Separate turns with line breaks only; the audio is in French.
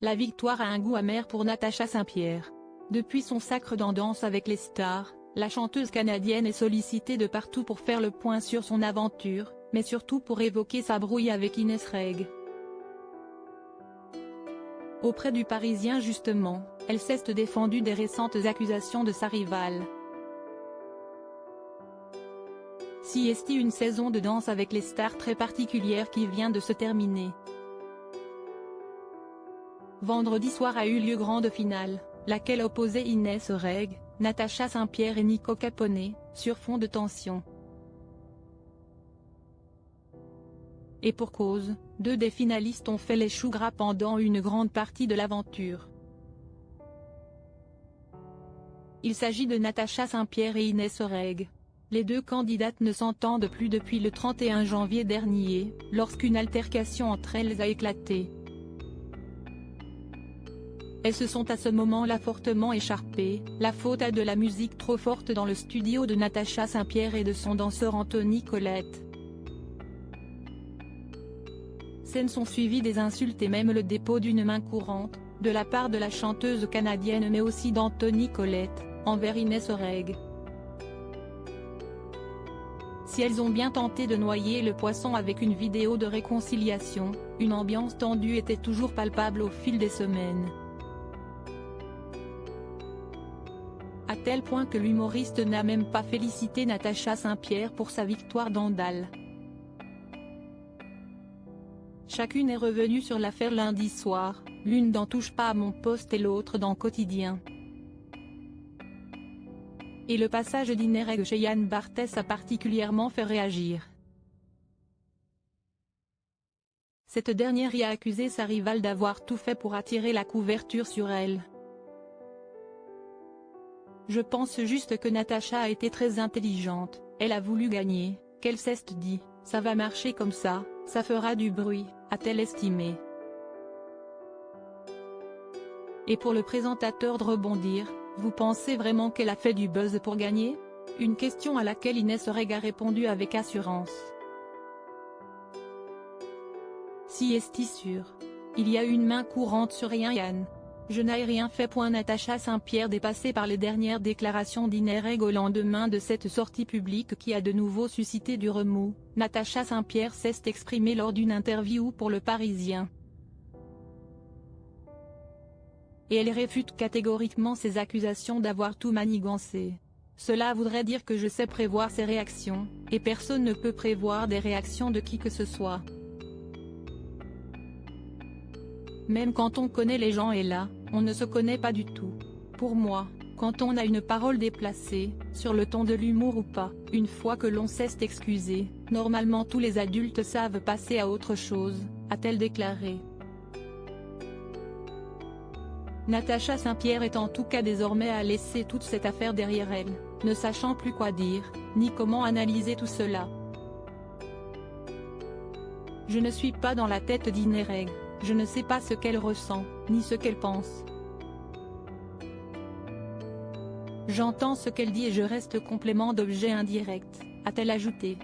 La victoire a un goût amer pour Natacha Saint-Pierre. Depuis son sacre dans Danse avec les stars, la chanteuse canadienne est sollicitée de partout pour faire le point sur son aventure, mais surtout pour évoquer sa brouille avec Inès Reg. Auprès du Parisien justement, elle s'est défendue des récentes accusations de sa rivale. Si est une saison de Danse avec les stars très particulière qui vient de se terminer. Vendredi soir a eu lieu grande finale, laquelle opposait Inès Reg, Natacha Saint-Pierre et Nico Capone, sur fond de tension. Et pour cause, 2 des finalistes ont fait les choux gras pendant une grande partie de l'aventure. Il s'agit de Natacha Saint-Pierre et Inès Reg. Les 2 candidates ne s'entendent plus depuis le 31 janvier dernier, lorsqu'une altercation entre elles a éclaté. Elles se sont à ce moment-là fortement écharpées, la faute à de la musique trop forte dans le studio de Natacha Saint-Pierre et de son danseur Anthony Colette. Scènes sont suivies des insultes et même le dépôt d'une main courante, de la part de la chanteuse canadienne mais aussi d'Anthony Colette, envers Inès Reg. Si elles ont bien tenté de noyer le poisson avec une vidéo de réconciliation, une ambiance tendue était toujours palpable au fil des semaines. À tel point que l'humoriste n'a même pas félicité Natacha Saint-Pierre pour sa victoire d'Andal. Chacune est revenue sur l'affaire lundi soir, l'une dans Touche pas à mon poste et l'autre dans Quotidien. Et le passage d'Inès Reg chez Yann Barthès a particulièrement fait réagir. Cette dernière y a accusé sa rivale d'avoir tout fait pour attirer la couverture sur elle. Je pense juste que Natacha a été très intelligente, elle a voulu gagner, qu'elle s'est dit, ça va marcher comme ça fera du bruit, a-t-elle estimé. Et pour le présentateur de rebondir, vous pensez vraiment qu'elle a fait du buzz pour gagner? Une question à laquelle Inès Reg a répondu avec assurance. Si est sûr. Il y a une main courante sur Yann. Je n'ai rien fait. Natacha Saint-Pierre dépassée par les dernières déclarations d'Inès Reg au lendemain de cette sortie publique qui a de nouveau suscité du remous, Natacha Saint-Pierre s'est exprimée lors d'une interview pour Le Parisien. Et elle réfute catégoriquement ces accusations d'avoir tout manigancé. Cela voudrait dire que je sais prévoir ses réactions, et personne ne peut prévoir des réactions de qui que ce soit. Même quand on connaît les gens et là, on ne se connaît pas du tout. Pour moi, quand on a une parole déplacée, sur le ton de l'humour ou pas, une fois que l'on s'est excusé, normalement tous les adultes savent passer à autre chose, a-t-elle déclaré. Natacha Saint-Pierre est en tout cas désormais à laisser toute cette affaire derrière elle, ne sachant plus quoi dire, ni comment analyser tout cela. Je ne suis pas dans la tête d'Inès Reg, je ne sais pas ce qu'elle ressent, ni ce qu'elle pense. J'entends ce qu'elle dit et je reste complément d'objet indirect, a-t-elle ajouté.